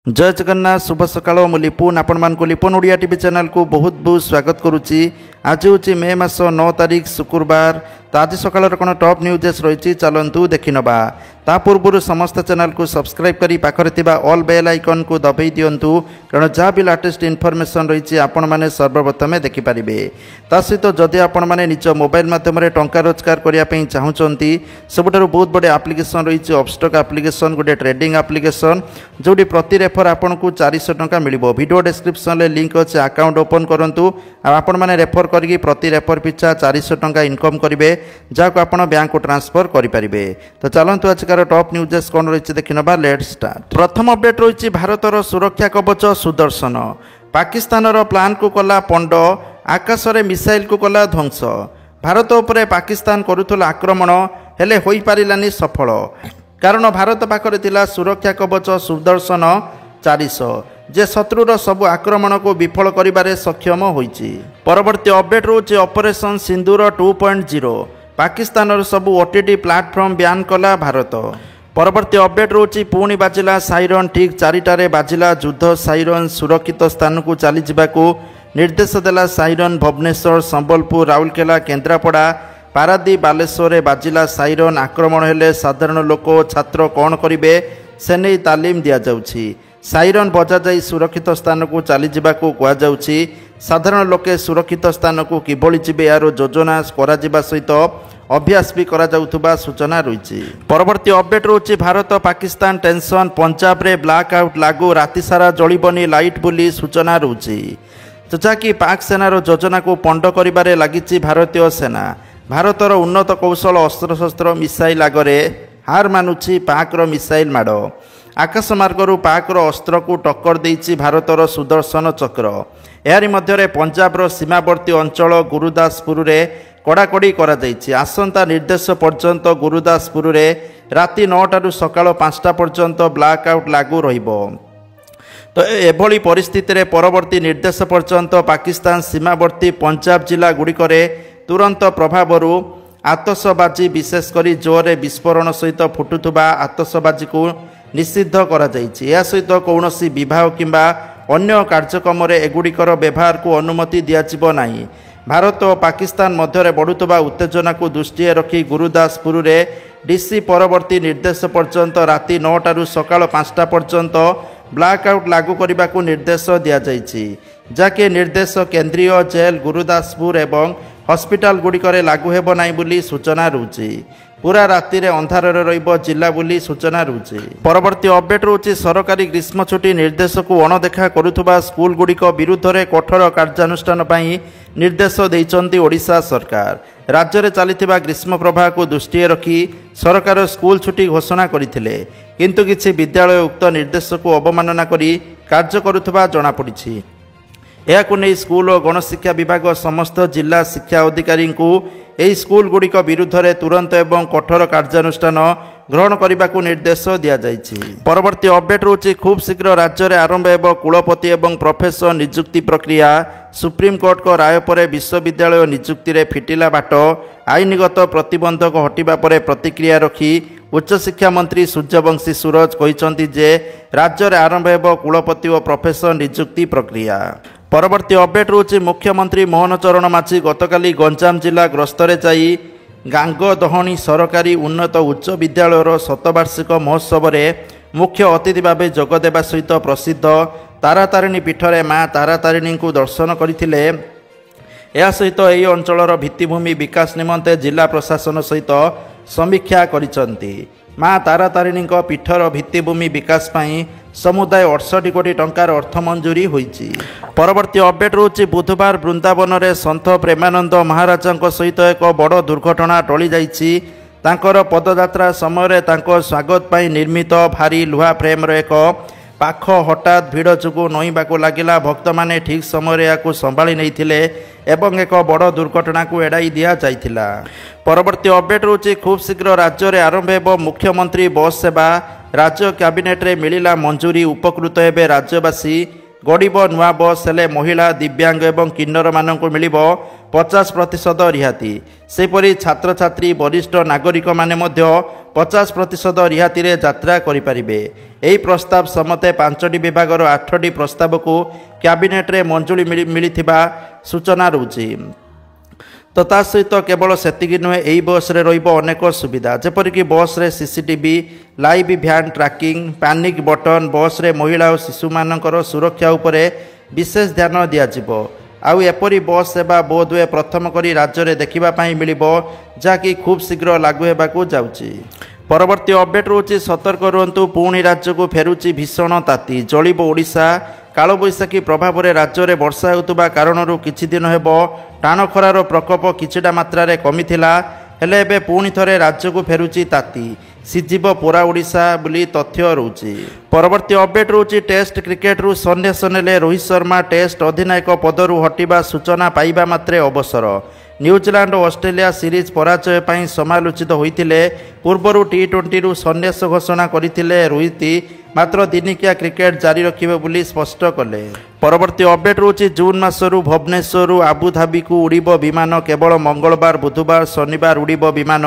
जय जगन्नाथ शुभ सकाळ मु लिपुन आपण मानक लिपुन ओडिया टीवी चैनल को बहुत बहुत स्वागत करुच्ची। आज हूँ मे मास 9 तारिख शुक्रवार। तो आज सकाळ कौन टॉप न्यूजेस रही चलतु देखि नबा। ता पूर्व समस्त चैनल को सब्सक्राइब करी पाखरे थिबा ऑल बेल आइकन को दबाई दियंतु, कारण जहाँ भी लेटेस्ट इनफॉरमेशन रही आपण माने सर्वप्रथम देखि पारिबे। ता सहित जदि आपण माने निज मोबाइल माध्यम रे टंका रोजगार करिया पई चाहुचंती, सबुठारु बहुत बड़े एप्लिकेशन रही ऑब्स्टॉक एप्लिकेशन, गोटे ट्रेडिंग एप्लिकेशन जोटी प्रति रेफर आपन को 400 टंका मिलिबो। वीडियो डिस्क्रिप्शन ले लिंक अछि, अकाउंट ओपन करंतु आपण माने रेफर करिकि प्रति रेफर पिछा 400 टंका इनकम करिवे, जाको आपण बैंक को ट्रांसफर करि परिबे। तो चलंतु आजकार टॉप न्यूजेस कोन रही देखिनबा। Let's start. प्रथम अपडेट रही भारतर सुरक्षा कवच सुदर्शन। पाकिस्तान प्लान को कला पंड, आकाश रे मिसाइल को कला ध्वंस। भारत उपरे पाकिस्तान करुथला आक्रमण हेले होई पारिलानी सफल, कारण भारत पाखरे थिला सुरक्षा कवच सुदर्शन 400 जे शत्रुर सबु आक्रमण को विफल करिबारे सक्षम होईची। परवर्ती अपडेट रोचे ऑपरेशन सिंदूर 2.0। पाकिस्तान सबु ओटीटी प्लाटफॉर्म ब्यान कला भारत। परवर्ती अपडेट रोची पुणी बाजिला साइरन, ठीक 4टारे बाजिला युद्ध साइरन। सुरक्षित स्थान को चली जावाकू निर्देश देला साइरन। भुवनेश्वर, संबलपुर, राउरकेला, केन्द्रापड़ा, पारादीप, बालेश्वर बाजिला साइरन। आक्रमण हेले साधारण लोक छात्र कौन करेंगे से नहीं तालीम दि जाउछि। साइरन बजा जाई सुरक्षित स्थान को चली जावाकू कुआଯାଉଛି। साधारण लोके सुरक्षित स्थान को किभଳି ଯିବେ यार योजना करा सहित अभ्यास भी करा जाउथुबा सूचना रही। परवर्ती अपडेट रोची भारत पाकिस्तान टेंशन। पंजाब रे ब्लैक आउट लागू, राति सारा जलिबनी लाइट बोली सूचना रही। जहाँकि पाक सेनार योजना को पंड करिबारे लागिछि भारतीय सेना। भारतर उन्नत कौशल अस्त्रशस्त्र मिसाइल आगरे हार मानुछि पाकर मिसाइल माड़। आकाश मार्गरू पाकर अस्त्र को टक्कर देइछि भारतर सुदर्शन चक्र। एहारि मध्यरे पंजाबर सीमावर्ती अंचल गुरुदासपुर रे कड़ाकड़ी करा जाइछि। आसंता निर्देश पर्यंत गुरुदासपुर रे राति 9 टारू सकाळ 5टा पर्यंत ब्लैक आउट लागू रहिबो। तो एभली परिस्थिति रे परवर्ती निर्देश पर्यंत पाकिस्तान सीमावर्ती पंजाब जिला गुड़िकरे तुरंत प्रभावरू आतसबाजी, विशेषकर जोरे विस्फोरण सहित फुटुथुबा आतसबाजी को निषिद्ध करा जाइछि। या सहित कौनसी विवाह किंबा अन्य कार्यक्रम रे एगुड़िकर व्यवहार को अनुमति दियाजिबो नाही। भारत और पाकिस्तान मध्य बढ़ुवा उत्तेजना को दृष्टि रखी गुरुदासपुर रे डीसी परवर्ती निर्देश पर्यंत राति 9 टारू सकाळ 5टा पर्यंत ब्लैकआउट लागू करने को निर्देश दिया जाइछि। जाके निर्देश केंद्रीय जेल गुरुदासपुर एवं हॉस्पिटल गुड़िकरे लागू हेबो नाही बोली सूचना रहुछि। पूरा राति रे अंधार रहिबो जिला बोली सूचना रहुछि। परवर्ती अपडेट रहुछि सरकारी ग्रीष्म छुट्टी निर्देश को अणदेखा करुथुबा स्कूल गुड़िक विरुद्ध रे कठोर कार्यानुष्ठान पई निर्देश दैछन्ती ओडिशा सरकार। राज्य रे चलिथिबा ग्रीष्म प्रवाह को दृष्टि रखी सरकार स्कूल छुट्टी घोषणा करथिले, किंतु किछि विद्यालय उक्त निर्देश को अवमानना करी कार्य करुथुबा जणा पड़िछि। यह नहीं स्कूल और गणशिक्षा विभाग समस्त जिला शिक्षा अधिकारी को यही स्कूल गुड़िक विरुद्ध रे तुरंत एवं कठोर कार्यानुष्ठान ग्रहण करने को निर्देश दिया जाइछि। परवर्ती अपडेट रोची खूब शीघ्र राज्य में आरंभ एवं कुलपति एवं प्रोफेसर नियुक्ति प्रक्रिया। सुप्रीम कोर्ट को राय पर विश्वविद्यालय नियुक्ति रे फिटिला बाट। आईनगत प्रतिबंधक हटिबा पर प्रतिक्रिया रखी उच्च शिक्षा मंत्री सूर्यवंशी सूरज कहते जे राज्य में आरंभ एवं कुलपति और प्रोफेसर नियुक्ति प्रक्रिया। परवर्ती अपडेट रोची मुख्यमंत्री मोहन चरण माझी गतकाली गंजाम जिला गस्तरे जाई गांगदहणी सरकारी उन्नत उच्च विद्यालयर शतवार्षिक महोत्सव में मुख्य अतिथि भाव जोगदेवा सहित प्रसिद्ध तारातारिणी पीठरे माँ तारातारिणी को दर्शन करथिले। या सहित यही अंचलर भित्तिभूमि विकास निमंते जिला प्रशासन सहित समीक्षा करिसंती। माँ तारातारिणी पीठर भित्तिभूमि विकास पाई समुदाय 68 कोटी टंकार अर्थ मंजूरी होईची। परवर्ती अपडेट रोची बुधवार वृंदावन रे संत प्रेमानंद महाराजा सहित एक बड़ दुर्घटना टली जाइछि। तांकर पदयात्रा समय तांको स्वागत पाई निर्मित भारी लुहा फ्रेम एक पाख हठात भिड़ जो नईबाकू लगिला। भक्त माने ठीक समय या संभाली नहीं एवं एक बड़ दुर्घटना को एड़ाई दिया जाइथिला। परवर्ती अपडेट रोची खूब शीघ्र राज्य में आरंभ एवं मुख्यमंत्री बस सेवा। राज्य कैबिनेट रे मिलिला मंजूरी, उपकृत हेबे राज्यवासी। ଗଡ଼ିବ ନୂଆ ବସ୍ ହେଲେ ମହିଳା ଦିବ୍ୟାଙ୍ଗ ଏବଂ କିନ୍ନରମାନଙ୍କୁ ମିଳିବ 50% ରିହାତି। ସେହିପରି ଛାତ୍ରଛାତ୍ରୀ ବରିଷ୍ଠ ନାଗରିକମାନେ ମଧ୍ୟ 50% ରିହାତିରେ ଯାତ୍ରା କରିପାରିବେ। ଏହି ପ୍ରସ୍ତାବ ସମେତ 5ଟି ବିଭାଗର 8ଟି ପ୍ରସ୍ତାବକୁ କ୍ୟାବିନେଟ୍ରେ ମଞ୍ଜୁରୀ ମିଳିଥିବା ସୂଚନା ରହୁଛି। ତ ତା ସହିତ କେବଳ ସେତିକି ନୁହେଁ, ଏହି ବସ୍ରେ ରହିବ ଅନେକ ସୁବିଧା, ଯେପରିକି ବସ୍ରେ CCTV, live van tracking, panic button, ବସ୍ରେ ମହିଳା ଓ ଶିଶୁମାନଙ୍କର ସୁରକ୍ଷା ଉପରେ ବିଶେଷ ଧ୍ୟାନ ଦିଆଯିବ। ଆଉ ଏପରି ବସ୍ ସେବା ବୋଧହୁଏ ପ୍ରଥମ କରି ରାଜ୍ୟରେ ଦେଖିବା ପାଇଁ ମିଳିବ, ଯାହାକି ଖୁବ୍ ଶୀଘ୍ର ଲାଗୁ ହେବାକୁ ଯାଉଛି। ପରବର୍ତ୍ତୀ ଅପଡେଟ୍ ରହୁଛି, ସତର୍କ ରୁହନ୍ତୁ, ପୁଣି ରାଜ୍ୟକୁ ଫେରୁଛି ଭୀଷଣ ତାତି, ଜଳିବ ଓଡ଼ିଶା। କାଳବୈଶାଖୀ ପ୍ରଭାବରେ ରାଜ୍ୟରେ ବର୍ଷା ହେଉଥିବା କାରଣରୁ କିଛି ଦିନ ହେବ ଟାଣ ଖରାର ପ୍ରକୋପ କିଛିଟା ମାତ୍ରାରେ କମିଥିଲା, ହେଲେ ଏବେ ପୁଣି ଥରେ ରାଜ୍ୟକୁ ଫେରୁଛି ତାତି, ସିଝିବ ପୋରା ଓଡ଼ିଶା ବୋଲି ତଥ୍ୟ ରହୁଛି। ପରବର୍ତ୍ତୀ ଅପଡେଟ୍ ରହୁଛି, ଟେଷ୍ଟ କ୍ରିକେଟରୁ ସନ୍ନ୍ୟାସ ନେଲେ ରୋହିତ ଶର୍ମା, ଟେଷ୍ଟ ଅଧିନାୟକ ପଦରୁ ହଟିବା ସୂଚନା ପାଇବା ମାତ୍ରେ ଅବସର। ନ୍ୟୁଜିଲାଣ୍ଡ ଓ ଅଷ୍ଟ୍ରେଲିଆ ସିରିଜ୍ ପରାଜୟ ପାଇଁ ସମାଲୋଚିତ ହୋଇଥିଲେ। ପୂର୍ବରୁ ଟି20ରୁ ସନ୍ନ୍ୟାସ ଘୋଷଣା କରିଥିଲେ ରୋହିତ, ମାତ୍ର ଦିନିକିଆ କ୍ରିକେଟ ଜାରି ରଖିବେ ବୋଲି ସ୍ପଷ୍ଟ କଲେ। ପରବର୍ତ୍ତୀ ଅପଡେଟ୍ ରହୁଛି, ଜୁନ୍ ମାସରୁ ଭୁବନେଶ୍ୱରରୁ ଆବୁଧାବିକୁ ଉଡ଼ିବ ବିମାନ, କେବଳ ମଙ୍ଗଳବାର, ବୁଧବାର, ଶନିବାର ଉଡ଼ିବ ବିମାନ।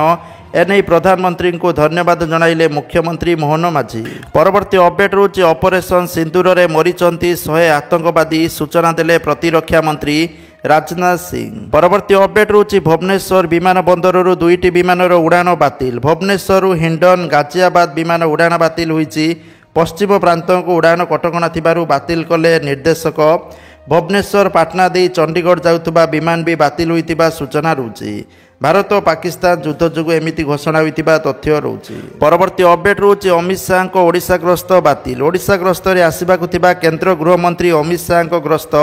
ଏନେଇ ପ୍ରଧାନମନ୍ତ୍ରୀଙ୍କୁ ଧନ୍ୟବାଦ ଜଣାଇଲେ ମୁଖ୍ୟମନ୍ତ୍ରୀ ମୋହନ ମାଝୀ। ପରବର୍ତ୍ତୀ ଅପଡେଟ୍ ରହୁଛି, ଅପରେସନ ସିନ୍ଦୁରରେ ମରିଛନ୍ତି 100 ଆତଙ୍କବାଦୀ, ସୂଚନା ଦେଲେ ପ୍ରତିରକ୍ଷା ମନ୍ତ୍ରୀ ରାଜନାଥ ସିଂ। ପରବର୍ତ୍ତୀ ଅପଡେଟ୍ ରହୁଛି, ଭୁବନେଶ୍ୱର ବିମାନ ବନ୍ଦରରୁ 2ଟି ବିମାନର ଉଡ଼ାଣ ବାତିଲ। ଭୁବନେଶ୍ୱରରୁ ହିଣ୍ଡନ ଗାଜିଆବାଦ ବିମାନ ଉଡ଼ାଣ ବାତିଲ ହୋଇଛି। ପଶ୍ଚିମ ପ୍ରାନ୍ତକୁ ଉଡ଼ାଣ କଟକଣା ଥିବାରୁ ବାତିଲ କଲେ ନିର୍ଦ୍ଦେଶକ। ଭୁବନେଶ୍ୱର ପାଟନା ଦେଇ ଚଣ୍ଡିଗଡ଼ ଯାଉଥିବା ବିମାନ ବି ବାତିଲ ହୋଇଥିବା ସୂଚନା ରହୁଛି। ଭାରତ ପାକିସ୍ତାନ ଯୁଦ୍ଧ ଯୋଗୁଁ ଏମିତି ଘୋଷଣା ହୋଇଥିବା ତଥ୍ୟ ରହୁଛି। ପରବର୍ତ୍ତୀ ଅପଡେଟ୍ ରହୁଛି, ଅମିତ ଶାହାଙ୍କ ଓଡ଼ିଶା ଗସ୍ତ ବାତିଲ। ଓଡ଼ିଶା ଗସ୍ତରେ ଆସିବାକୁ ଥିବା କେନ୍ଦ୍ର ଗୃହମନ୍ତ୍ରୀ ଅମିତ ଶାହାଙ୍କ ଗସ୍ତ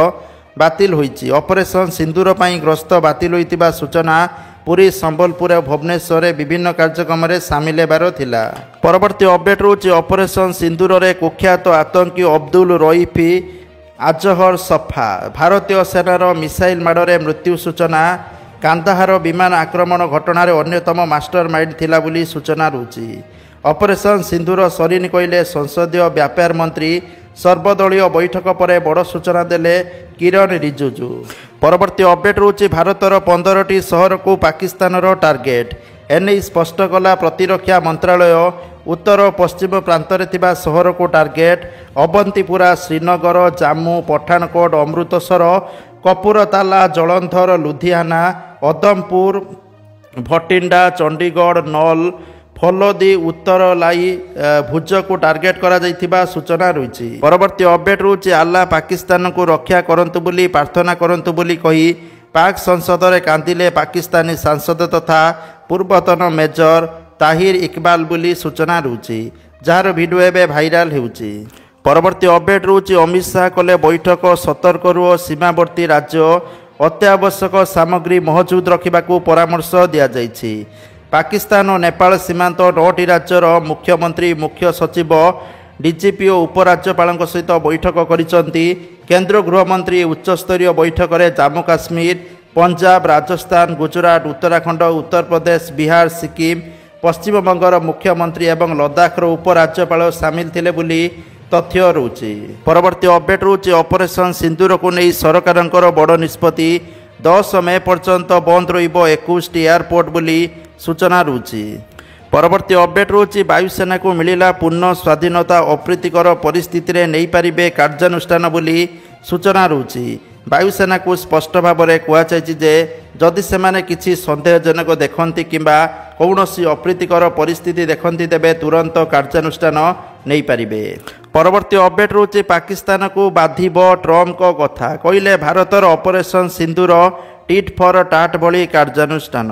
ବାତିଲ ହୋଇଛି। ଅପରେସନ ସିନ୍ଦୁର ପାଇଁ ଗସ୍ତ ବାତିଲ ହୋଇଥିବା ସୂଚନା। ପୁରୀ, ସମ୍ବଲପୁର ଓ ଭୁବନେଶ୍ୱରରେ ବିଭିନ୍ନ କାର୍ଯ୍ୟକ୍ରମରେ ସାମିଲ ହେବାର ଥିଲା। ପରବର୍ତ୍ତୀ ଅପଡେଟ୍ ରହୁଛି, ଅପରେସନ ସିନ୍ଦୁରରେ କୁଖ୍ୟାତ ଆତଙ୍କୀ ଅବଦୁଲ ରଇଫ ଆଜହର ସଫା, ଭାରତୀୟ ସେନାର ମିସାଇଲ ମାଡ଼ରେ ମୃତ୍ୟୁ ସୂଚନା। କାନ୍ଦାହାର ବିମାନ ଆକ୍ରମଣ ଘଟଣାରେ ଅନ୍ୟତମ ମାଷ୍ଟର ମାଇଣ୍ଡ ଥିଲା ବୋଲି ସୂଚନା ରହୁଛି। ଅପରେସନ ସିନ୍ଦୁର ସରିନି କହିଲେ ସଂସଦୀୟ ବ୍ୟାପାର ମନ୍ତ୍ରୀ। ସର୍ବଦଳୀୟ ବୈଠକ ପରେ ବଡ଼ ସୂଚନା ଦେଲେ କିରଣ ରିଜିଜୁ। ପରବର୍ତ୍ତୀ ଅପଡେଟ୍ ରହୁଛି, ଭାରତର 15ଟି ସହରକୁ ପାକିସ୍ତାନର ଟାର୍ଗେଟ୍। ଏନେଇ ସ୍ପଷ୍ଟ କଲା ପ୍ରତିରକ୍ଷା ମନ୍ତ୍ରାଳୟ। ଉତ୍ତର ପଶ୍ଚିମ ପ୍ରାନ୍ତରେ ଥିବା ସହରକୁ ଟାର୍ଗେଟ୍। ଅବନ୍ତିପୁରା, ଶ୍ରୀନଗର, ଜାମ୍ମୁ, ପଠାନକୋଟ, ଅମୃତସର, କପୁରତାଲା, ଜଳନ୍ଧର, ଲୁଧିଆନା, ଅଦମପୁର, ଭଟିଣ୍ଡା, ଚଣ୍ଡିଗଡ଼, ନଲ, ଫଲୋଦି, ଉତ୍ତର লাই, ଭୁଜକୁ ଟାର୍ଗେଟ କରାଯାଇଥିବା ସୂଚନା ରହିଛି। ପରବର୍ତ୍ତୀ ଅପଡେଟ୍ ରହୁଛି, ଆଲ୍ଲାହ ପାକିସ୍ତାନକୁ ରକ୍ଷା କରନ୍ତୁ ବୋଲି ପ୍ରାର୍ଥନା କରନ୍ତୁ ବୋଲି କହି ପାକ୍ ସଂସଦରେ କାନ୍ଦିଲେ ପାକିସ୍ତାନୀ ସାଂସଦ ତଥା ପୂର୍ବତନ ମେଜର ତାହିର ଇକବାଲ ବୋଲି ସୂଚନା ରହୁଛି, ଯାହାର ଭିଡ଼ିଓ ଏବେ ଭାଇରାଲ ହେଉଛି। ପରବର୍ତ୍ତୀ ଅପଡେଟ୍ ରହୁଛି, ଅମିତ ଶାହା କଲେ ବୈଠକ, ସତର୍କ ରୁହ, ସୀମାବର୍ତ୍ତୀ ରାଜ୍ୟ ଅତ୍ୟାବଶ୍ୟକ ସାମଗ୍ରୀ ମହଜୁଦ ରଖିବାକୁ ପରାମର୍ଶ ଦିଆଯାଇଛି। ପାକିସ୍ତାନ ଓ ନେପାଳ ସୀମାନ୍ତ 9ଟି ରାଜ୍ୟର ମୁଖ୍ୟମନ୍ତ୍ରୀ, ମୁଖ୍ୟ ସଚିବ, ଡିଜିପି ଓ ଉପରାଜ୍ୟପାଳଙ୍କ ସହିତ ବୈଠକ କରିଛନ୍ତି। କେନ୍ଦ୍ର ଗୃହମନ୍ତ୍ରୀ ଉଚ୍ଚସ୍ତରୀୟ ବୈଠକରେ ଜାମ୍ମୁ କାଶ୍ମୀର, ପଞ୍ଜାବ, ରାଜସ୍ଥାନ, ଗୁଜରାଟ, ଉତ୍ତରାଖଣ୍ଡ, ଉତ୍ତରପ୍ରଦେଶ, ବିହାର, ସିକିମ୍, ପଶ୍ଚିମବଙ୍ଗର ମୁଖ୍ୟମନ୍ତ୍ରୀ ଏବଂ ଲଦାଖର ଉପରାଜ୍ୟପାଳ ସାମିଲ ଥିଲେ ବୋଲି ତଥ୍ୟ ରହୁଛି। ପରବର୍ତ୍ତୀ ଅପଡେଟ୍ ରହୁଛି, ଅପରେସନ ସିନ୍ଦୁରକୁ ନେଇ ସରକାରଙ୍କର ବଡ଼ ନିଷ୍ପତ୍ତି। 10 ମେ ପର୍ଯ୍ୟନ୍ତ ବନ୍ଦ ରହିବ 21ଟି ଏୟାରପୋର୍ଟ ବୋଲି ସୂଚନା ରହୁଛି। ପରବର୍ତ୍ତୀ ଅପଡେଟ୍ ରହୁଛି, ବାୟୁସେନାକୁ ମିଳିଲା ପୂର୍ଣ୍ଣ ସ୍ୱାଧୀନତା, ଅପ୍ରୀତିକର ପରିସ୍ଥିତିରେ ନେଇପାରିବେ କାର୍ଯ୍ୟାନୁଷ୍ଠାନ ବୋଲି ସୂଚନା ରହୁଛି। ବାୟୁସେନାକୁ ସ୍ପଷ୍ଟ ଭାବରେ କୁହାଯାଇଛି ଯେ ଯଦି ସେମାନେ କିଛି ସନ୍ଦେହଜନକ ଦେଖନ୍ତି କିମ୍ବା କୌଣସି ଅପ୍ରୀତିକର ପରିସ୍ଥିତି ଦେଖନ୍ତି ତେବେ ତୁରନ୍ତ କାର୍ଯ୍ୟାନୁଷ୍ଠାନ ନେଇପାରିବେ। ପରବର୍ତ୍ତୀ ଅପଡେଟ୍ ରହୁଛି, ପାକିସ୍ତାନକୁ ବାଧିବ ଟ୍ରମ୍ପଙ୍କ କଥା, କହିଲେ ଭାରତର ଅପରେସନ ସିନ୍ଦୁର, ଟିଟ୍ ଫର୍ ଟାଟ୍ ଭଳି କାର୍ଯ୍ୟାନୁଷ୍ଠାନ।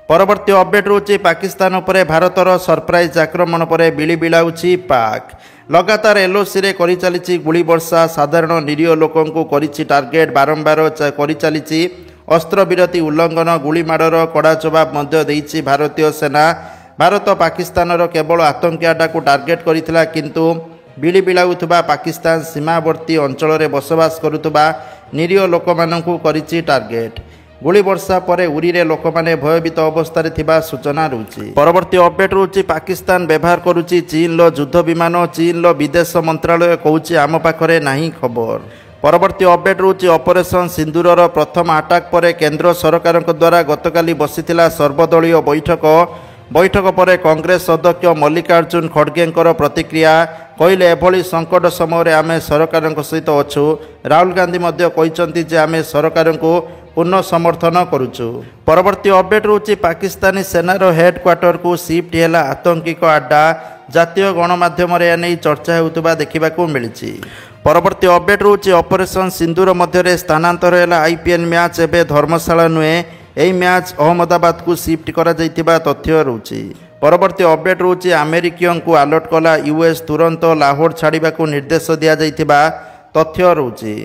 ପରବର୍ତ୍ତୀ ଅପଡେଟ୍ ରହୁଛି, ପାକିସ୍ତାନ ଉପରେ ଭାରତର ସରପ୍ରାଇଜ୍ ଆକ୍ରମଣ ପରେ ବିଳି ବିଳାଉଛି ପାକ୍। ଲଗାତାର ଏଲ୍ଓସିରେ କରିଚାଲିଛି ଗୁଳି ବର୍ଷା, ସାଧାରଣ ନିରୀହ ଲୋକଙ୍କୁ କରିଛି ଟାର୍ଗେଟ୍, ବାରମ୍ବାର କରିଚାଲିଛି ଅସ୍ତ୍ରବିରତି ଉଲ୍ଲଂଘନ, ଗୁଳିମାଡ଼ର କଡ଼ା ଜବାବ ମଧ୍ୟ ଦେଇଛି ଭାରତୀୟ ସେନା। ଭାରତ ପାକିସ୍ତାନର କେବଳ ଆତଙ୍କୀ ଆଡ୍ଡାକୁ ଟାର୍ଗେଟ୍ କରିଥିଲା, କିନ୍ତୁ ବିଳି ବିଳାଉଥିବା ପାକିସ୍ତାନ ସୀମାବର୍ତ୍ତୀ ଅଞ୍ଚଳରେ ବସବାସ କରୁଥିବା ନିରୀହ ଲୋକମାନଙ୍କୁ କରିଛି ଟାର୍ଗେଟ୍। ଗୁଳି ବର୍ଷା ପରେ ଉରିରେ ଲୋକମାନେ ଭୟଭୀତ ଅବସ୍ଥାରେ ଥିବା ସୂଚନା ରହୁଛି। ପରବର୍ତ୍ତୀ ଅପଡେଟ୍ ରହୁଛି, ପାକିସ୍ତାନ ବ୍ୟବହାର କରୁଛି ଚୀନର ଯୁଦ୍ଧ ବିମାନ। ଚୀନର ବିଦେଶ ମନ୍ତ୍ରାଳୟ କହୁଛି ଆମ ପାଖରେ ନାହିଁ ଖବର। परवर्ती अपडेट रहुछि ऑपरेशन सिंदूरर प्रथम अटैक पर केंद्र सरकार द्वारा गतकाली बसिथिला सर्वदलीय बैठक पर कांग्रेस अध्यक्ष मल्लिकार्जुन खड़गेंकर प्रतिक्रिया कहले एभली संकट समय आमे सरकार सहित अच्छु। राहुल गांधी मध्य कहते जे आमे सरकार को पूर्ण समर्थन करुचु। परवर्ती अपडेट रहुछि पाकिस्तानी सेनार हेडक्वार्टर को शिफ्ट हैला आतंकिक अड्डा। जातीय गणमाध्यम एने चर्चा होउतबा देखिबाकू मिलिछि। परवर्ती अपडेट रहुछि ऑपरेशन सिंदूर मध्य स्थानांतर हैला आईपीएल मैच एबे धर्मशाला नुहे यही मैच अहमदाबाद को शिफ्ट करा जाइतिबा तथ्य रहुछि। परवर्ती अपडेट रहुछि अमेरिकियन को अलर्ट कला यूएस तुरंत लाहौर छाड़िबा को निर्देश दिया जाइतिबा तथ्य रहुछि।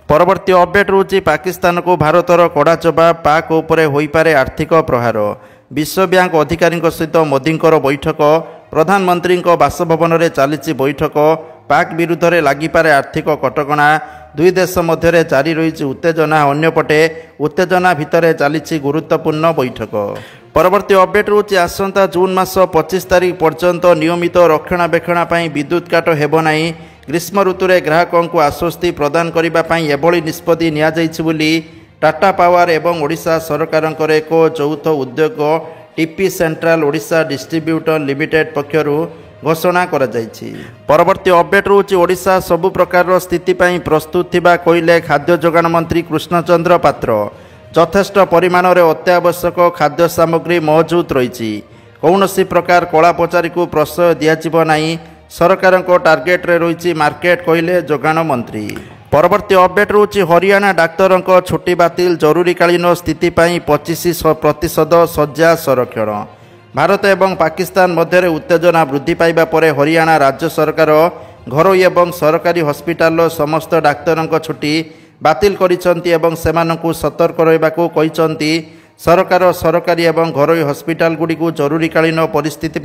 परवर्ती अपडेट रहुछि पाकिस्तान को भारतर कड़ा जवाब पाक उपरे होई पारे आर्थिक प्रहार। विश्व बैंक अधिकारी सहित मोदींकर बैठक प्रधानमंत्री बासभवन में चली बैठक पाक विरुद्ध में लागिपारे आर्थिक कटकणा दुई देश मध्य जारी रही उत्तेजना अन्यपटे उत्तेजना भितर चली गुरुत्वपूर्ण बैठक। परवर्ती अपडेट रहुछि आसंता जून मास 25 तारिख पर्यंत नियमित रक्षणाबेक्षण विद्युत काट हेब नाही। ग्रीष्म ऋतु में ग्राहकों को आश्वस्ति प्रदान करने एभली निष्पत्ति निया जाइछि बोली टाटा पावर एवं ओडिशा सरकार एक यौथ उद्योग TP central Odisha distributor limited पक्षरु घोषणा करा जाइछि। परवर्ती अपडेट रहुछि ओडिशा सबु प्रकार स्थिति पई प्रस्तुत थिबा कहले खाद्य जोगाण मंत्री कृष्णचंद्र पात्र। यथेष्ट परिमाण में अत्यावश्यक खाद्य सामग्री मौजूद रही कौनसी प्रकार कला पचारी को प्रश्रय दिज्व नहीं सरकार टार्गेट रे रही मार्केट कहले जोगाण मंत्री। परवर्ती अपडेट रहुछि हरियाणा डाक्तर छुट्टी बातिल जरूरीकालीन स्थिति 25% शଯ୍या संरक्षण। भारत एवं पाकिस्तान मध्य उत्तेजना वृद्धि पाइबा परे हरियाणा राज्य सरकार घरोई एवं सरकारी हस्पिटाल समस्त डाक्तर छुट्टी बातिल करिसंती एवं सेमानंकु सतर्क रहिबाकू कहिसंती। सरकार सरकारी एवं घरोई हस्पिटाल गुडी को जरूरीकालीन परिस्थिति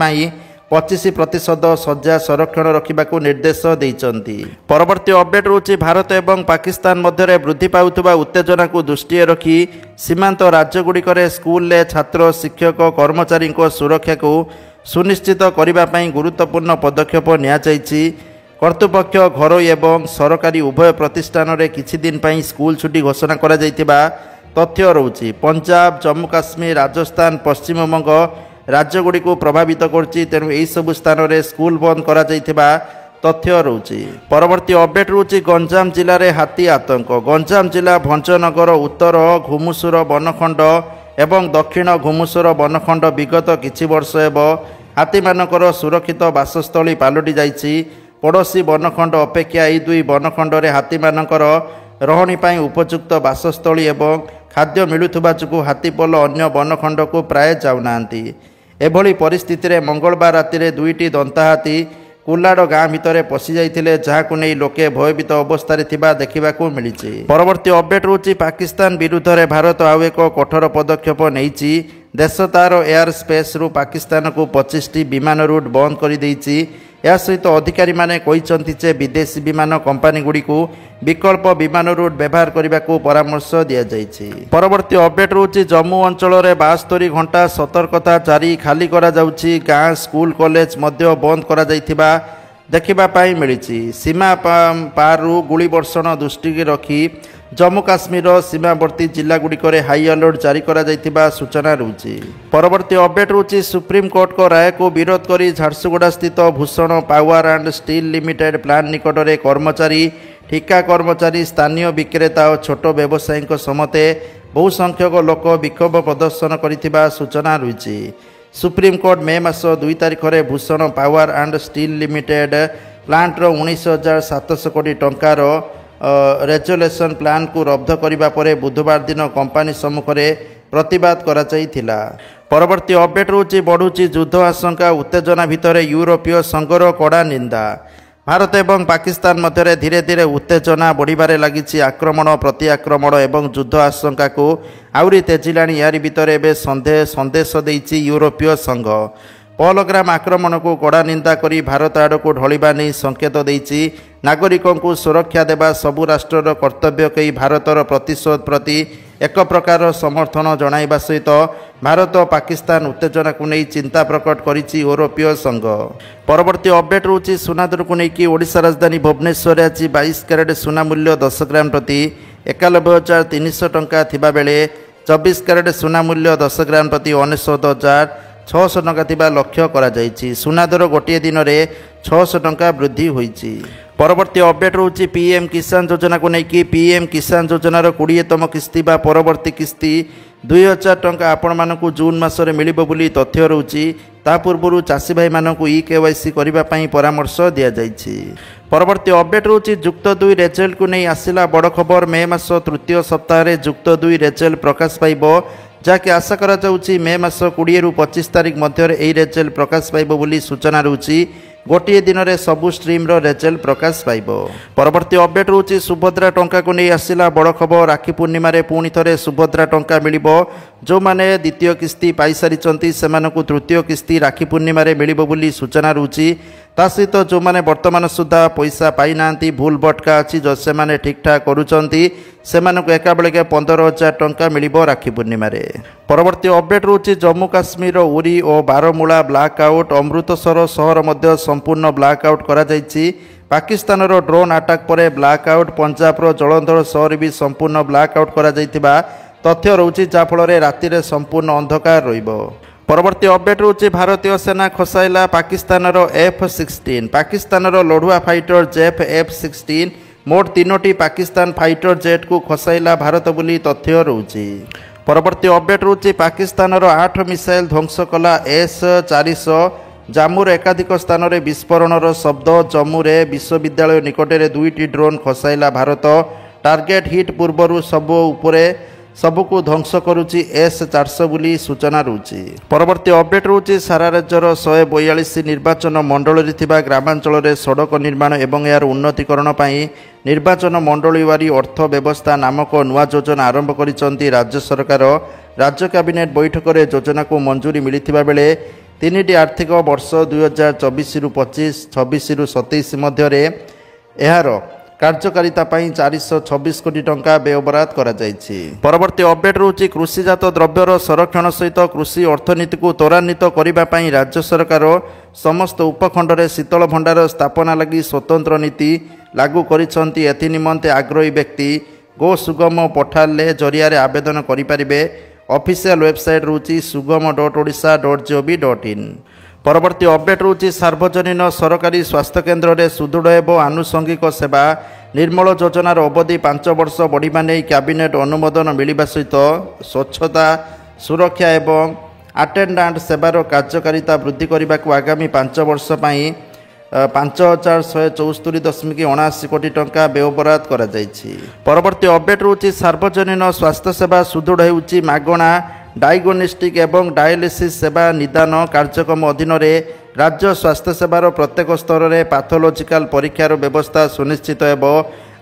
25% शଯ୍या संरक्षण रखिबाकू निर्देश देइचंती। परवर्ती अपडेट रहुछि भारत एवं पाकिस्तान मध्य वृद्धि पाउथुबा उत्तेजना को दृष्टि रखी सीमांत राज्यगुड़िकर स्कूल छात्र शिक्षक कर्मचारी सुरक्षा को सुनिश्चित करने गुरुत्वपूर्ण पदक्षेप नियाଯାଇଛି। कर्तृपक्ष घरोई एवं सरकारी उभय प्रतिष्ठान में किछि दिन पई स्कूल छुट्टी घोषणा करा जाइतिबा तथ्य रहुछि। पंजाब जम्मू काश्मीर राजस्थान पश्चिमबंग राज्यगुड़ी को प्रभावित करछि तेणु एही सबु स्थान में स्कूल बंद करा जाइतिबा तथ्य रहुछि। परवर्ती अपडेट रहुछि गंजाम जिले में हाथी आतंक। गंजाम जिला भंजनगर उत्तर घुमुसुर वनखंड एवं दक्षिण घुमुसुर वनखंड विगत किछि वर्ष हेब हाथी मानकर सुरक्षित बासस्थली पलटि जाइछि। पड़ोशी वनखंड अपेक्षा यह दुई वनखंड में हाथी मानकर रहणी पाई उपयुक्त बासस्थली एवं खाद्य मिलुथुबा जुगु हाथीपल अन्य वनखंड को प्राय जाऊनाहांती। एभली परिस्थिति रे मंगलवार राति रे दुईटी दंता हाथी कुलाड गाँ भितर पशि जाइथिले जहाकु नै लोके भयभीत अवस्था थिबा देखिबाकू मिलिछि। परवर्ती अपडेट रहुछि पाकिस्तान विरुद्ध रे भारत आउ एक कठोर पदक्षेप नेइछि। देश तार एयर स्पेस रु पाकिस्तान को 25टी विमान रूट बंद कर देइछि। या सहित अधिकारी माने कहिसंति जे विदेशी विमान कंपनी गुडी को विकल्प विमान रूट व्यवहार करने को परामर्श दिया जाइछि। परवर्ती अपडेट रहुछि जम्मू अंचल में 72 घंटा सतर्कता जारी खाली करा जाउछि। गाँ स्कूल कॉलेज मध्य बंद करा जाइथिबा देखिबा पाई मिलिछि। सीमा पारु गुली वर्षण दृष्टि रखी जम्मू काश्मीर सीमावर्ती जिलागुड़िकर हाई अलर्ट जारी करा जाइथिबा सूचना रहुछि। परवर्ती अपडेट रहुछि सुप्रीम कोर्ट को राय को विरोध करी झारसुगुड़ा स्थित Bhushan power and steel limited plant निकट में कर्मचारी ठिका कर्मचारी स्थानीय विक्रेता और छोट व्यवसायी समते बहु संख्यक लोक विक्षोभ प्रदर्शन करिथिबा सूचना रहुछि। सुप्रीम कोर्ट मे मास 2 तारिख में Bhushan power and steel limited planter 19,700 कोटी टंकार रेजोल्यूशन प्लान को रद्द करने पर बुधवार दिन कंपनी सम्मुख में प्रतिवाद करा जाइथिला। परवर्ती अपडेट रहुछि बढ़ुछि युद्ध आशंका उत्तेजना भितर यूरोपीय संघर कड़ा निंदा। भारत एवं पाकिस्तान मध्य धीरे धीरे उत्तेजना बढ़िबारे लागिछि। आक्रमण प्रति आक्रमण एवं युद्ध आशंका को आउरी तेजिलाणी यारी भितर एबे संदेश देइछि यूरोपीय संघ। पहलग्राम आक्रमण को कड़ा निंदा करी भारत आड़ को ढलिबा नहीं संकेत देइछि। नागरिकों को सुरक्षा देवा सबु राष्ट्रर कर्तव्य कही भारतर प्रतिशोध प्रति ଏକ ପ୍ରକାର ସମର୍ଥନ ଜଣାଇବା ସହିତ ଭାରତ ପାକିସ୍ତାନ ଉତ୍ତେଜନାକୁ ନେଇ ଚିନ୍ତା ପ୍ରକଟ କରିଛି ୟୁରୋପୀୟ ସଂଘ। ପରବର୍ତ୍ତୀ ଅପଡେଟ୍ ରହୁଛି ସୁନା ଦରକୁ ନେଇକି ଓଡ଼ିଶା ରାଜଧାନୀ ଭୁବନେଶ୍ୱରରେ ଆଜି 22 କ୍ୟାରେଟ୍ ସୁନା ମୂଲ୍ୟ 10 ଗ୍ରାମ ପ୍ରତି 91,300 ଟଙ୍କା ଥିବାବେଳେ 24 କ୍ୟାରେଟ୍ ସୁନା ମୂଲ୍ୟ 10 ଗ୍ରାମ ପ୍ରତି 99,600 ଟଙ୍କା ଥିବା ଲକ୍ଷ୍ୟ କରାଯାଇଛି। ସୁନା ଦର ଗୋଟିଏ ଦିନରେ 600 ଟଙ୍କା ବୃଦ୍ଧି ହୋଇଛି। ପରବର୍ତ୍ତୀ ଅପଡେଟ୍ ରହୁଛି ପିଏମ୍ କିଷାନ ଯୋଜନାକୁ ନେଇକି ପିଏମ୍ କିଷାନ ଯୋଜନାର 20ତମ କିସ୍ତି ବା ପରବର୍ତ୍ତୀ କିସ୍ତି 2,000 ଟଙ୍କା ଆପଣମାନଙ୍କୁ ଜୁନ୍ ମାସରେ ମିଳିବ ବୋଲି ତଥ୍ୟ ରହୁଛି। ତା ପୂର୍ବରୁ ଚାଷୀ ଭାଇମାନଙ୍କୁ EKYC କରିବା ପାଇଁ ପରାମର୍ଶ ଦିଆଯାଇଛି। ପରବର୍ତ୍ତୀ ଅପଡେଟ୍ ରହୁଛି ଯୁକ୍ତ 2 ରେଜଲ୍ଟକୁ ନେଇ ଆସିଲା ବଡ଼ ଖବର। ମେ ମାସ ତୃତୀୟ ସପ୍ତାହରେ ଯୁକ୍ତ 2 ରେଜଲ୍ଟ ପ୍ରକାଶ ପାଇବ, ଯାହାକି ଆଶା କରାଯାଉଛି ମେ ମାସ 20ରୁ 25 ତାରିଖ ମଧ୍ୟରେ ଏହି ରେଜଲ୍ଟ ପ୍ରକାଶ ପାଇବ ବୋଲି ସୂଚନା ରହୁଛି। ଗୋଟିଏ ଦିନରେ ସବୁ ଷ୍ଟ୍ରିମ୍ର ରେଜଲ୍ଟ ପ୍ରକାଶ ପାଇବ। ପରବର୍ତ୍ତୀ ଅପଡେଟ୍ ରହୁଛି ସୁଭଦ୍ରା ଟଙ୍କାକୁ ନେଇ ଆସିଲା ବଡ଼ ଖବର। ରାକ୍ଷୀ ପୂର୍ଣ୍ଣିମାରେ ପୁଣି ଥରେ ସୁଭଦ୍ରା ଟଙ୍କା ମିଳିବ। ଯେଉଁମାନେ ଦ୍ୱିତୀୟ କିସ୍ତି ପାଇସାରିଛନ୍ତି ସେମାନଙ୍କୁ ତୃତୀୟ କିସ୍ତି ରାକ୍ଷୀ ପୂର୍ଣ୍ଣିମାରେ ମିଳିବ ବୋଲି ସୂଚନା ରହୁଛି। ତା ସହିତ ଯେଉଁମାନେ ବର୍ତ୍ତମାନ ସୁଦ୍ଧା ପଇସା ପାଇନାହାନ୍ତି, ଭୁଲ ଭଟକା ଅଛି, ସେମାନେ ଠିକ୍ଠାକ୍ କରୁଛନ୍ତି, ସେମାନଙ୍କୁ ଏକାବେଳକେ 15,000 ଟଙ୍କା ମିଳିବ ରାକ୍ଷୀ ପୂର୍ଣ୍ଣିମାରେ। ପରବର୍ତ୍ତୀ ଅପଡେଟ୍ ରହୁଛି ଜମ୍ମୁ କାଶ୍ମୀରର ଉରି ଓ ବାରମୂଳା ବ୍ଲାକ୍ ଆଉଟ୍, ଅମୃତସର ସହର ମଧ୍ୟ ସମ୍ପୂର୍ଣ୍ଣ ବ୍ଲାକ୍ ଆଉଟ୍ କରାଯାଇଛି। ପାକିସ୍ତାନର ଡ୍ରୋନ୍ ଆଟାକ୍ ପରେ ବ୍ଲାକ୍ ଆଉଟ୍, ପଞ୍ଜାବର ଜଳନ୍ଧର ସହର ବି ସମ୍ପୂର୍ଣ୍ଣ ବ୍ଲାକ୍ ଆଉଟ୍ କରାଯାଇଥିବା ତଥ୍ୟ ରହୁଛି, ଯାହାଫଳରେ ରାତିରେ ସମ୍ପୂର୍ଣ୍ଣ ଅନ୍ଧକାର ରହିବ। ପରବର୍ତ୍ତୀ ଅପଡେଟ୍ ରହୁଛି ଭାରତୀୟ ସେନା ଖସାଇଲା ପାକିସ୍ତାନର F-16। ପାକିସ୍ତାନର ଲଢୁଆ ଫାଇଟର ଜେଫ୍ F-16 ମୋଟ 3ଟି ପାକିସ୍ତାନ ଫାଇଟର ଜେଟ୍କୁ ଖସାଇଲା ଭାରତ ବୋଲି ତଥ୍ୟ ରହୁଛି। ପରବର୍ତ୍ତୀ ଅପଡେଟ୍ ରହୁଛି ପାକିସ୍ତାନର 8 ମିସାଇଲ୍ ଧ୍ୱଂସ କଲା S-400। ଜାମ୍ମୁର ଏକାଧିକ ସ୍ଥାନରେ ବିସ୍ଫୋରଣର ଶବ୍ଦ। ଜମ୍ମୁରେ ବିଶ୍ୱବିଦ୍ୟାଳୟ ନିକଟରେ 2ଟି ଡ୍ରୋନ୍ ଖସାଇଲା ଭାରତ। ଟାର୍ଗେଟ୍ ହିଟ୍ ପୂର୍ବରୁ ସବୁକୁ ଧ୍ୱଂସ କରୁଛି S-400 ବୋଲି ସୂଚନା ରହୁଛି। ପରବର୍ତ୍ତୀ ଅପଡେଟ୍ ରହୁଛି ସାରା ରାଜ୍ୟର 142 ନିର୍ବାଚନ ମଣ୍ଡଳୀରେ ଥିବା ଗ୍ରାମାଞ୍ଚଳରେ ସଡ଼କ ନିର୍ମାଣ ଏବଂ ଏହାର ଉନ୍ନତିକରଣ ପାଇଁ ନିର୍ବାଚନ ମଣ୍ଡଳୀୱାରୀ ଅର୍ଥ ବ୍ୟବସ୍ଥା ନାମକ ନୂଆ ଯୋଜନା ଆରମ୍ଭ କରିଛନ୍ତି ରାଜ୍ୟ ସରକାର। ରାଜ୍ୟ କ୍ୟାବିନେଟ୍ ବୈଠକରେ ଯୋଜନାକୁ ମଞ୍ଜୁରୀ ମିଳିଥିବା ବେଳେ 3ଟି ଆର୍ଥିକ ବର୍ଷ 2024ରୁ 25, 26ରୁ 27 ମଧ୍ୟରେ ଏହାର କାର୍ଯ୍ୟକାରିତା ପାଇଁ 426 କୋଟି ଟଙ୍କା ବ୍ୟୟବରାଦ କରାଯାଇଛି। ପରବର୍ତ୍ତୀ ଅପଡେଟ୍ ରହୁଛି କୃଷିଜାତ ଦ୍ରବ୍ୟର ସଂରକ୍ଷଣ ସହିତ କୃଷି ଅର୍ଥନୀତିକୁ ତ୍ୱରାନ୍ୱିତ କରିବା ପାଇଁ ରାଜ୍ୟ ସରକାର ସମସ୍ତ ଉପଖଣ୍ଡରେ ଶୀତଳ ଭଣ୍ଡାର ସ୍ଥାପନା ଲାଗି ସ୍ୱତନ୍ତ୍ର ନୀତି ଲାଗୁ କରିଛନ୍ତି। ଏଥିନିମନ୍ତେ ଆଗ୍ରହୀ ବ୍ୟକ୍ତି ଗୋ ସୁଗମ ପୋର୍ଟାଲ ଜରିଆରେ ଆବେଦନ କରିପାରିବେ। ଅଫିସିଆଲ ୱେବସାଇଟ୍ ରହୁଛି sugamo.odisha.gov.in। ପରବର୍ତ୍ତୀ ଅପଡେଟ୍ ରହୁଛି ସାର୍ବଜନୀନ ସରକାରୀ ସ୍ୱାସ୍ଥ୍ୟକେନ୍ଦ୍ରରେ ସୁଦୃଢ଼ ହେବ ଆନୁଷଙ୍ଗିକ ସେବା। ନିର୍ମଳ ଯୋଜନାର ଅବଧି 5 ବର୍ଷ ବଢ଼ିବା ନେଇ କ୍ୟାବିନେଟ୍ ଅନୁମୋଦନ ମିଳିବା ସହିତ ସ୍ୱଚ୍ଛତା, ସୁରକ୍ଷା ଏବଂ ଆଟେଣ୍ଡାଣ୍ଟ ସେବାର କାର୍ଯ୍ୟକାରିତା ବୃଦ୍ଧି କରିବାକୁ ଆଗାମୀ 5 ବର୍ଷ ପାଇଁ 5,174.79 କୋଟି ଟଙ୍କା ବ୍ୟୟବରାଦ କରାଯାଇଛି। ପରବର୍ତ୍ତୀ ଅପଡେଟ୍ ରହୁଛି ସାର୍ବଜନୀନ ସ୍ୱାସ୍ଥ୍ୟସେବା ସୁଦୃଢ଼ ହେଉଛି ମାଗଣା ଡାଇଗ୍ନୋଷ୍ଟିକ୍ ଏବଂ ଡାୟାଲିସିସ୍ ସେବା ନିଦାନ କାର୍ଯ୍ୟକ୍ରମ ଅଧୀନରେ ରାଜ୍ୟ ସ୍ୱାସ୍ଥ୍ୟସେବାର ପ୍ରତ୍ୟେକ ସ୍ତରରେ ପାଥୋଲୋଜିକାଲ ପରୀକ୍ଷାର ବ୍ୟବସ୍ଥା ସୁନିଶ୍ଚିତ ହେବ।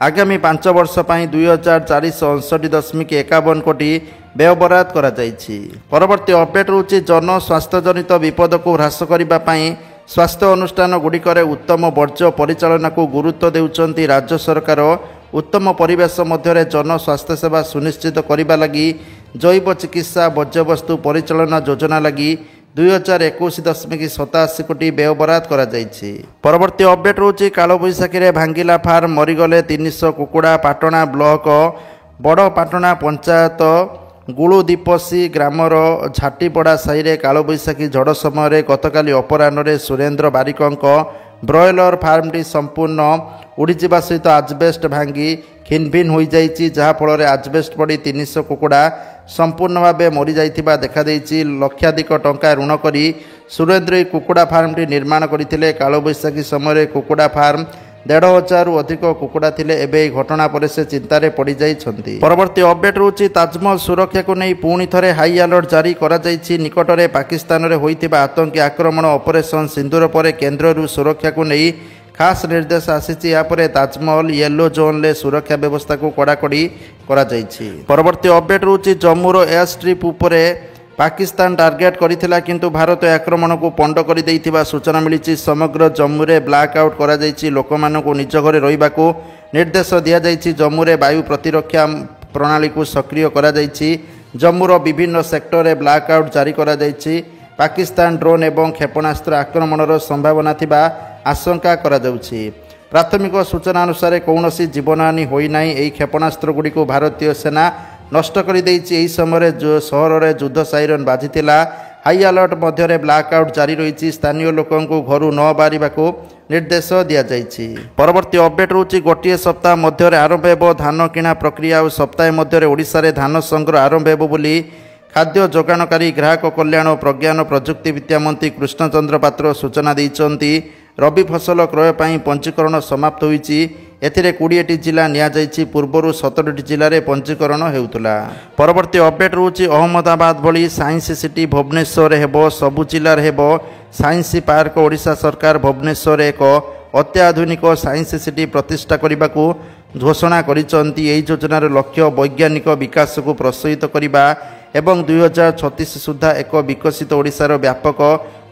ଆଗାମୀ 5 ବର୍ଷ ପାଇଁ 2,459.51 କୋଟି ବ୍ୟୟବରାଦ କରାଯାଇଛି। ପରବର୍ତ୍ତୀ ଅପଡେଟ୍ ରହୁଛି ଜନସ୍ୱାସ୍ଥ୍ୟଜନିତ ବିପଦକୁ ହ୍ରାସ କରିବା ପାଇଁ ସ୍ୱାସ୍ଥ୍ୟ ଅନୁଷ୍ଠାନଗୁଡ଼ିକରେ ଉତ୍ତମ ବର୍ଜ୍ୟ ପରିଚାଳନାକୁ ଗୁରୁତ୍ୱ ଦେଉଛନ୍ତି ରାଜ୍ୟ ସରକାର। ଉତ୍ତମ ପରିବେଶ ମଧ୍ୟରେ ଜନସ୍ୱାସ୍ଥ୍ୟସେବା ସୁନିଶ୍ଚିତ କରିବା ଲାଗି ଜୈବ ଚିକିତ୍ସା ବର୍ଜ୍ୟବସ୍ତୁ ପରିଚାଳନା ଯୋଜନା ଲାଗି 2,021.87 କୋଟି ବ୍ୟୟବରାଦ କରାଯାଇଛି। ପରବର୍ତ୍ତୀ ଅପଡେଟ୍ ରହୁଛି କାଳବୈଶାଖୀରେ ଭାଙ୍ଗିଲା ଫାର୍ମ, ମରିଗଲେ 300 କୁକୁଡ଼ା। ପାଟଣା ବ୍ଲକ ବଡ଼ ପାଟଣା ପଞ୍ଚାୟତ ଗୁଳୁଦୀପସି ଗ୍ରାମର ଝାଟିପଡ଼ା ସାହିରେ କାଳବୈଶାଖୀ ଝଡ଼ ସମୟରେ ଗତକାଲି ଅପରାହ୍ନରେ ସୁରେନ୍ଦ୍ର ବାରିକଙ୍କ ବ୍ରଏଲର ଫାର୍ମଟି ସମ୍ପୂର୍ଣ୍ଣ ଉଡ଼ିଯିବା ସହିତ ଆଜବେଷ୍ଟ ଭାଙ୍ଗି ଖିନଭିନ ହୋଇଯାଇଛି, ଯାହାଫଳରେ ଆଜବେଷ୍ଟ ପଡ଼ି 300 କୁକୁଡ଼ା ସମ୍ପୂର୍ଣ୍ଣ ଭାବେ ମରିଯାଇଥିବା ଦେଖାଦେଇଛି। ଲକ୍ଷାଧିକ ଟଙ୍କା ଋଣ କରି ସୁରେନ୍ଦ୍ର ଏହି କୁକୁଡ଼ା ଫାର୍ମଟି ନିର୍ମାଣ କରିଥିଲେ। କାଳବୈଶାଖୀ ସମୟରେ କୁକୁଡ଼ା ଫାର୍ମ 1,500ରୁ ଅଧିକ କୁକୁଡ଼ା ଥିଲେ। ଏବେ ଏହି ଘଟଣା ପରେ ସେ ଚିନ୍ତାରେ ପଡ଼ିଯାଇଛନ୍ତି। ପରବର୍ତ୍ତୀ ଅପଡେଟ୍ ରହୁଛି ତାଜମହଲ ସୁରକ୍ଷାକୁ ନେଇ ପୁଣି ଥରେ ହାଇ ଆଲର୍ଟ ଜାରି କରାଯାଇଛି। ନିକଟରେ ପାକିସ୍ତାନରେ ହୋଇଥିବା ଆତଙ୍କୀ ଆକ୍ରମଣ ଅପରେସନ ସିନ୍ଦୁର ପରେ କେନ୍ଦ୍ରରୁ ସୁରକ୍ଷାକୁ ନେଇ ଖାସ୍ ନିର୍ଦ୍ଦେଶ ଆସିଛି। ଏହାପରେ ତାଜମହଲ ୟେଲୋ ଜୋନ୍ରେ ସୁରକ୍ଷା ବ୍ୟବସ୍ଥାକୁ କଡ଼ାକଡ଼ି କରାଯାଇଛି। ପରବର୍ତ୍ତୀ ଅପଡେଟ୍ ରହୁଛି ଜମ୍ମୁର ଏୟାର ଷ୍ଟ୍ରିପ୍ ଉପରେ ପାକିସ୍ତାନ ଟାର୍ଗେଟ୍ କରିଥିଲା, କିନ୍ତୁ ଭାରତ ଆକ୍ରମଣକୁ ପଣ୍ଡ କରିଦେଇଥିବା ସୂଚନା ମିଳିଛି। ସମଗ୍ର ଜମ୍ମୁରେ ବ୍ଲାକ୍ ଆଉଟ୍ କରାଯାଇଛି। ଲୋକମାନଙ୍କୁ ନିଜ ଘରେ ରହିବାକୁ ନିର୍ଦ୍ଦେଶ ଦିଆଯାଇଛି। ଜମ୍ମୁରେ ବାୟୁ ପ୍ରତିରକ୍ଷା प्रणाली को सक्रिय करा जायछि। जम्मूर विभिन्न सेक्टर में ब्लैकआउट जारी करा जायछि। पाकिस्तान ड्रोन एवं क्षेपणास्त्र आक्रमणर संभावना थिबा आशंका करा जाउछि। प्राथमिक सूचना अनुसार कौनसी जीवनहानि होइनाई। एही क्षेपणास्त्रगुड़ी को भारतीय सेना नष्ट कर देइछि। एही समय सहर में युद्ध साइरन बाजिथिला। हाई अलर्ट मध्य ब्लैकआउट जारी रही। स्थानीय लोकों को घर न बाहर निर्देश दि जाइछि। परवर्ती अपडेट रोची गोटे सप्ताह मध्य आरंभ हेब धान किणा प्रक्रिया और सप्ताह मध्य ओडिशा रे धान संग्रह आरंभ हेब बोली खाद्य जोगाणकारी ग्राहक कल्याण और प्रज्ञान प्रजुक्ति विद्या मंत्री कृष्णचंद्र पात्र सूचना दैछन्ति। रबी फसल क्रय पर पंजीकरण समाप्त होईछि। एथिरे 20टी जिला निया जाइछि। पूर्वरु 17टी जिले में पंजीकरण हेउतला। परवर्ती अपडेट रोची अहमदाबाद भली साइंस सिटी भुवनेश्वर हेबो। सबु जिले हेबो साइंस पार्क। ओडिशा सरकार भुवनेश्वर एक अत्याधुनिक साइंस सिटी प्रतिष्ठा करने को घोषणा करिसंती। एही योजनार लक्ष्य वैज्ञानिक विकास को प्रोत्साहित करबा एवं 2036 सुधा एक विकसित ओडिशार व्यापक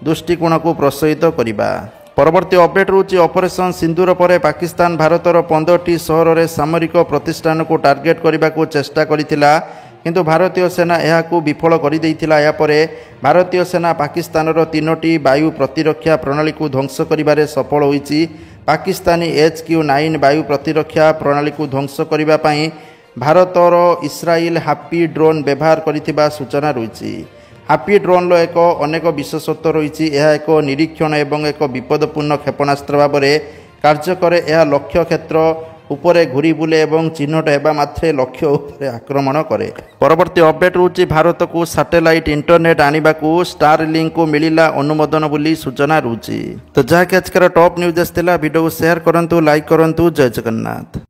दृष्टिकोण को प्रोत्साहित करबा। परवर्ती अपडेट रोची ऑपरेशन सिंदूर पर पाकिस्तान भारतर 15टी सहर में सामरिक प्रतिष्ठान को टार्गेट करने को चेष्टा करिथिला, किंतु भारतीय सेना यहाकू विफल कर देइथिला। या परे भारतीय सेना पाकिस्तान 3टी वायु प्रतिरक्षा प्रणाली को ध्वंस करिबारे सफल होईछि। पाकिस्तानी HQ-9 वायु प्रतिरक्षा प्रणाली को ध्वंस करबा पई भारतर इस्राएल हापी ड्रोन व्यवहार करिथिबा सूचना रही। हापी ड्रोन एक अनेक विशेषत्व रही। यह एक निरीक्षण एवं एक विपदपूर्ण क्षेपणास्त्र भाव में कार्य करे। यह लक्ष्य क्षेत्र उपरे घूरी बुले एवं चिन्हट होगा मात्रे लक्ष्य उपरे आक्रमण करे। परवर्ती अपडेट रोची भारत को सैटेलाइट इंटरनेट आने को स्टारलिंक को मिलिला अनुमोदन बोली सूचना रोची। तो जहाँकि आजकर टॉप न्यूज आसाला वीडियो को शेयर करंतु, लाइक करंतु। जय जगन्नाथ।